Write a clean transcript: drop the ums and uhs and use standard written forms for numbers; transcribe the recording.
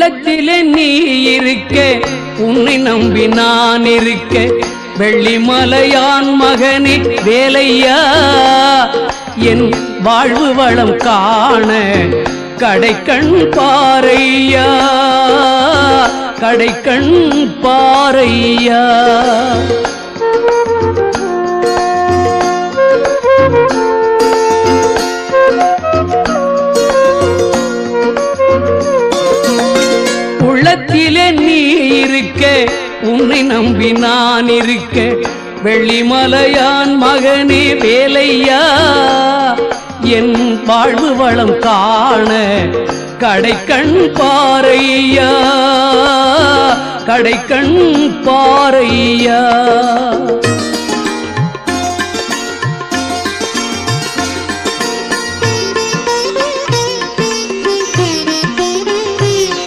உள்ளத்திலே நீ இருக்க உன்னை நம்பி நான் இருக்க வெள்ளிமலையான் மகனே வேலையா என் வாழ்வு வளம் காண கடைக்கண் பாரையா கடைக்கண் பாரையா உள்ளத்திலே நீ இருக்க உன்னை நம்பி நான் இருக்க வெள்ளிமலையான் மகனே வேலையா என் வாழ்வு வளம் காண கடைக்கண் பாரையா கடைக்கண் பாரையா